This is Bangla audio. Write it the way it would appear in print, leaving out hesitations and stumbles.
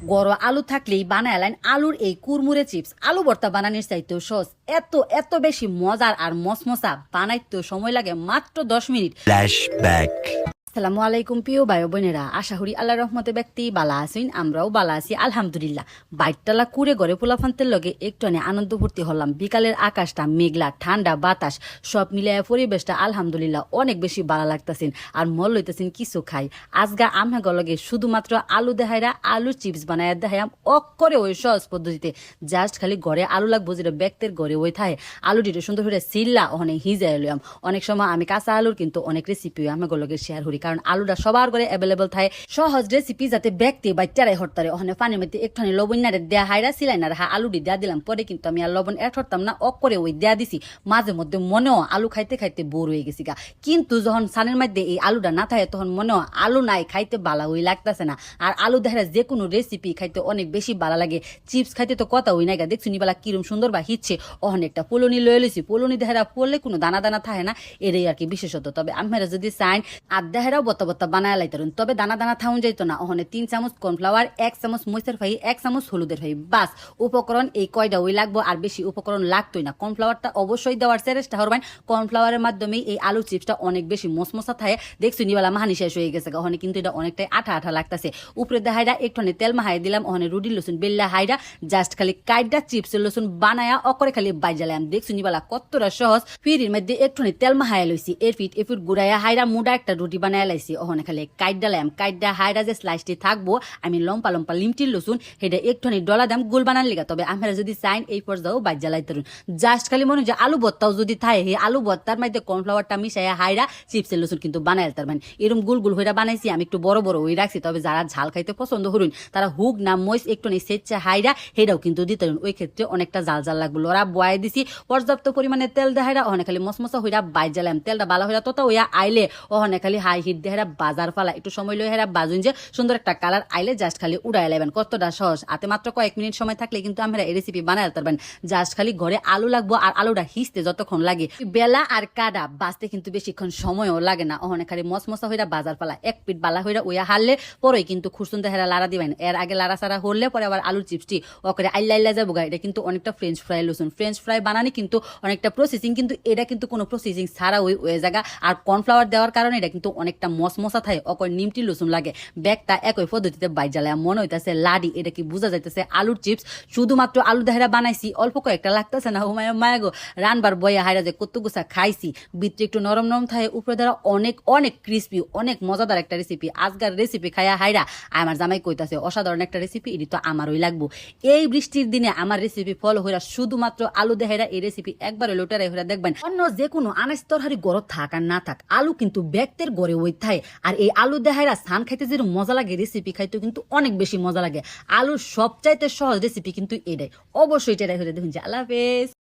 গড় আলু থাকলেই বানায় লাইন আলুর এই কুরমুরে চিপস আলু ভর্তা বানানোর চাইতেও সহজ এত এত বেশি মজার আর মসমসা বানাইতেও সময় লাগে মাত্র 10 মিনিট। ফ্ল্যাশব্যাক। আসসালামু আলাইকুম প্রিয় ভাই বোনেরা, আশা করি আল্লাহ রহমতে ব্যক্তি বালা আছেন, আমরাও বালা আছি আলহামদুলিল্লাহ। বাইরটালা কুড়ে ঘরে পোলাফান্তের লগে একটু আনন্দ ভর্তি হলাম। বিকালের আকাশটা মেঘলা, ঠান্ডা বাতাস সব মিলিয়ে পরিবেশটা আলহামদুলিল্লাহ অনেক বেশি ভালো লাগতেছেন আর মল লইতেছেন কিছু খাই। আজগা আমহা লগে শুধুমাত্র আলু দেখাইরা আলু চিপস বানায় দেখাইম অক্করে ওই সহজ পদ্ধতিতে। জাস্ট খালি ঘরে আলু লাগবো, যেটা ব্যক্তির ঘরে ওই থাকে আলুটিটা সুন্দর করে সিল্লা ওখানে হিজাই লইয়াম। অনেক সময় আমি কাঁচা আলুর কিন্তু অনেক রেসিপি আমহা লগে শেয়ার করি, কারণ আলুটা সবার ঘরে অ্যাভেলেবল থাকে। সহজ রেসিপি যাতে ব্যক্তি বাচ্চারাই হরতারে ওখানে পানির মধ্যে একটুখানি লবণ না দেয়া হাইরা সিলাই না রাখা আলুটি দেয়া দিলাম। পরে কিন্তু আমি আর লবণ অ্যাড করতাম না, অক করে ওই দেয়া দিছি। মাঝে মধ্যে মনেও আলু খাইতে খাইতে বোর হয়ে গেছি গা, কিন্তু যখন সানের মধ্যে এই আলুটা না থাকে তখন মনেও আলু নাই খাইতে বালা ওই লাগতেছে না। আর আলু দেখা যে কোনো রেসিপি খাইতে অনেক বেশি ভালো লাগে। চিপস খাইতে তো কথা ওই নাই গা, দেখছি নিবালা কিরম সুন্দর বা হিচ্ছে। অনেকটা পোলনি লয়ে লইছি, পোলনি দেহারা পড়লে কোনো দানা দানা থাকে না, এটাই আর কি বিশেষত। তবে আমরা যদি চাইন আর দেহারাও বত্তা বত্তা বানায় লাইতারুন, তবে দানা দানা থাউন যাইতো না। ওখানে 3 চামচ কর্নফ্লাওয়ার, 1 চামচ মরিচের ফাই, 1 চামচ হলুদের ফাই, বাস উপকরণ এই কয়টা ওই লাগবো, আর বেশি উপকরণ লাগতোই না। কর্নফ্লাওয়ারটা অবশ্যই দেওয়ার চেষ্টা করবেন, কর্নফ্লাওয়ারের মাধ্যমেই এই আলু চিপসটা অনেক বেশি মসমসা থাকে। দেখছি নিবালা মাহানি শেষ হয়ে গেছে, ওখানে কিন্তু এটা অনেকটাই আঠা আঠা লাগতেছে। উপরে দেহাইরা একটুখানি তেল মাহাই দিলাম, ওখানে রুটি লসুন বেল্লা হাইরা জাস্ট খালি কাইডা চিপসের লসুন বানায়া অকরে খালি বাইজালাম। দেখছি নিবালা কতটা সহজ। ফিরির মধ্যে একটুখানি তেল মাহাই লইছি, এফিট গুড়াইয়া হাইরা মুডা একটা রুটি বানায় লাইছি। ওখানে খালি কাইডা লাম, কাইডা হাইরা যে স্লাইসটি থাকবো আমি লম্পা লম্পা লিমটির লসুন সেটা একটুখানি ডলা দাম গোল বানান লিগা। তবে আমরা যদি চাইন এই পর্যায়েও বাইজালাই তরুন। জাস্ট খালি মনে যে আলু ভর্তাও যদি থাকে, সেই আলু ভর্তার মধ্যে কর্নফ্লাওয়ারটা মিশাইয়া হাইরা চিপসের লসুন কিন্তু বানাই তার মানে এরকম গুল গুল হইরা বানাইছি। আমি একটু বড় বড় ওই রাখছি, তবে যারা ঝাল খাইতে পছন্দ করুন তারা হুক না মইস একটু সেচ্ছে হাইরা সেটাও কিন্তু দিতে পারেন। ওই ক্ষেত্রে অনেকটা জাল জাল লাগলো। ওরা বয়াই দিছি পর্যাপ্ত পরিমাণে তেল দেহাইরা ওখানে খালি মসমসা হইরা বাইজালাম। তেলটা বালা হইরা তো ওইয়া আইলে ওখানে খালি হাই হিট দেহারা বাজার ফালা একটু সময় লই হেরা বাজুন যে সুন্দর একটা কালার আইলে জাস্ট খালি উড়াই লাইবেন। কতটা সহজ, হাতে মাত্র কয়েক মিনিট সময় থাকলে কিন্তু আমরা এই রেসিপি বানাই পারবেন। জাস্ট খালি ঘরে আলু লাগবো, আর আলুটা হিসতে যতক্ষণ লাগে বেলা আর কাডা বাঁচতে কিন্তু বেশিক্ষণ সময়ও লাগে না। ওখানে খালি মসমসা হইরা বাজার ফালা এক পিঠ বালা হইরা ওইয়া হারলে পরে কিন্তু খুরসুন দেহারা লাড়া দিবেন। এর আগে লাড়া সারা হরলে পরে আবার আলুর চিপসটি ওকে আইলা আইলা যাবো গা। এটা কিন্তু অনেকটা ফ্রেঞ্চ ফ্রাই লসুন, ফ্রেঞ্চ ফ্রাই বানানি কিন্তু অনেকটা প্রসেসিং, কিন্তু এটা কিন্তু কোনো প্রসেসিং ছাড়া ওই ওই জায়গা। আর কর্নফ্লাওয়ার দেওয়ার কারণে এটা কিন্তু অনেকটা মসমসা থাকে, অকর নিমটি লসুন লাগে। ব্যাগটা একই পদ্ধতিতে বাইজালে মনে হইতেছে লাডি, এটা কি বোঝা যাইতেছে আলুর চিপস। শুধুমাত্র আলু দেহারা বানাইছি, অল্প কয়েকটা লাগতেছে না হুমায় মায়াগো। রানবার বয়ে হাইরা যে কত গুছা খাইছি, ভিতরে একটু নরম নরম থাকে, উপরে দ্বারা অনেক অনেক ক্রিস্পি, অনেক মজাদার একটা রেসিপি। আজকার রেসিপি খাইয়া হাইরা আমার জামাই কইতাছে অসাধারণ একটা রেসিপি, এটি তো আমারই লাগবো। এই বৃষ্টির দিনে আমার রেসিপি ফলো হইরা শুধুমাত্র আলু দেহারা এই রেসিপি একবারে লোটারাই হইরা দেখবেন। অন্য যে কোনো আনাজ তরকারি গড় থাক আর না থাক, আলু কিন্তু ব্যক্তির গড়ে ওই থাকে। আর এই আলু দেহাইরা সান খাইতে যে মজা লাগে, রেসিপি খাইতে কিন্তু অনেক বেশি মজা লাগে। আলুর সবচাইতে সহজ রেসিপি কিন্তু এটাই, অবশ্যই এটাই হইলে দেখুন যে। আল্লাহ হাফেজ।